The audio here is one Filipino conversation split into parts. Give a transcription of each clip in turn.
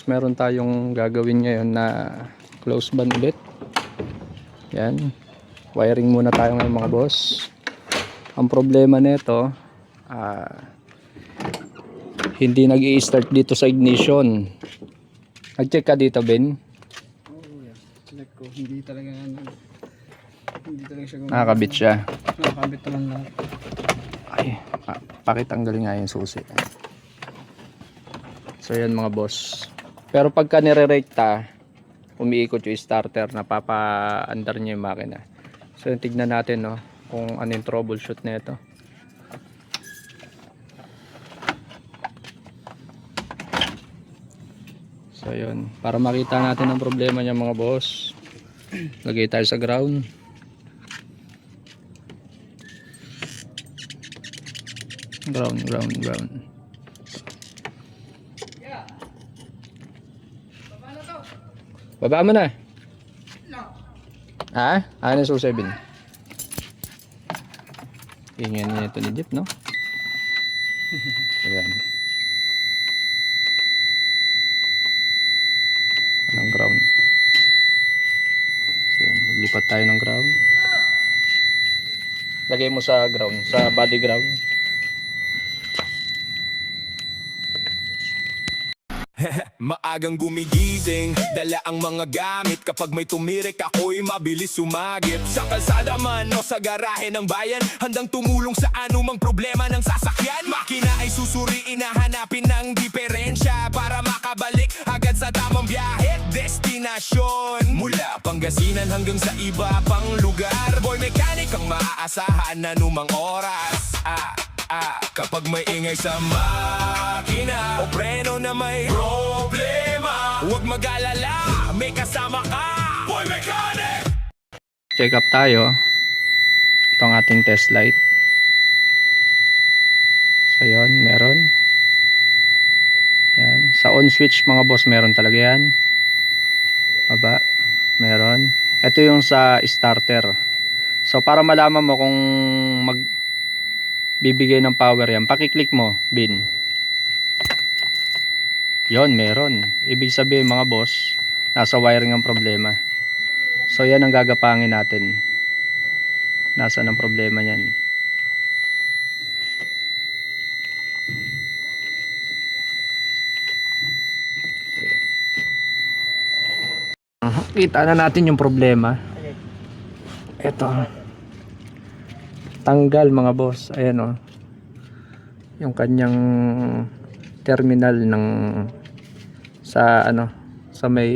boss, meron tayong gagawin ngayon na close band ulit. Yan. Wiring muna tayo ngayon mga boss. Ang problema nito, hindi nag-i-start dito sa ignition. Nag-check ka dito, Ben? Oo, yeah. Check ko. Hindi talaga siya gumagana. Nakakabit siya. Nakakabit naman lahat. Ay, pakitanggalin nga yung susi. So yan mga boss. Pero pagka nire-rekta, umiikot yung starter, napapa-andar niya yung makina. So yun, tignan natin no, kung ano yung troubleshoot na ito. So yun, para makita natin ang problema niya mga boss, lagay tayo sa ground. Ground. Baba mo na. Ha? Ano yung 7? Ingyan niya ito ni Jeep, no? Ayan. Anong ground? So, yan. Maglipat tayo ng ground. Lagay mo sa ground, sa body ground. Maagang gumigising, dala ang mga gamit. Kapag may tumirik ako'y mabilis sumagip. Sa kalsada man o sa garahe ng bayan, handang tumulong sa anumang problema ng sasakyan. Makina ay susuriin na hanapin ng diferensya para makabalik agad sa tamang biyahe. Destinasyon mula Pangasinan hanggang sa iba pang lugar. Boy mechanic ang maaasahan na anumang oras. Kapag may ingay sa makina o preno na may problema, huwag mag-alala, may kasama ka, Boy Mechanic! Check up tayo. Ito ang ating test light. So yun, meron. Yan. Sa on switch mga boss, meron talaga yan. Baba, meron. Ito yung sa starter. So para malaman mo kung bibigay ng power yan, pakiclick mo, Bin. Yon, meron. Ibig sabihin mga boss, nasa wiring ang problema. So yan ang gagapangin natin. Nasaan ang problema niyan? Kita na natin yung problema. Ito. Tanggal mga boss. Ayan o. Yung kanyang terminal ng sa ano, sa may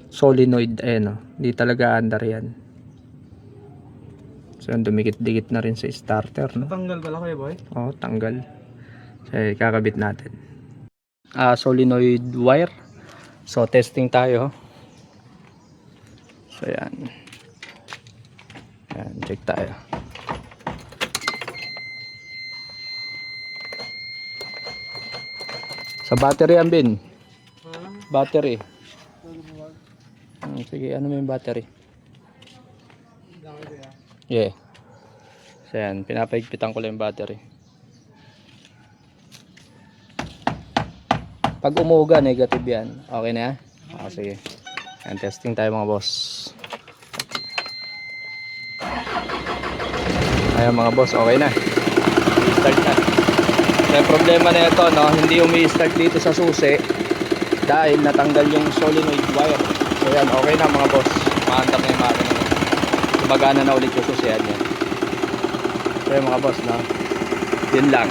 solenoid. Ayan o. Hindi talaga andar yan. So yan, dumikit-dikit na rin sa starter, no? Natanggal pala kayo, boy? Oo, tanggal. So kakabit natin. Solenoid wire. So testing tayo. So yan. Yan, check tayo. Sa battery yan, Bin. Battery. Sige, ano mo yung battery? Yeah. So yan, pinapaigpitan ko lang yung battery. Pag umuga, negative yan. Okay na yan? Sige. Yan, testing tayo mga boss. Ayan mga boss, okay na. Start na. So yung problema na ito, no, hindi umi-start dito sa susi dahil natanggal yung solenoid wire. So yan, okay na mga boss. Maandar na yung makina. Gumagana na ulit yung susihan yan. So yung mga boss, no, yun lang.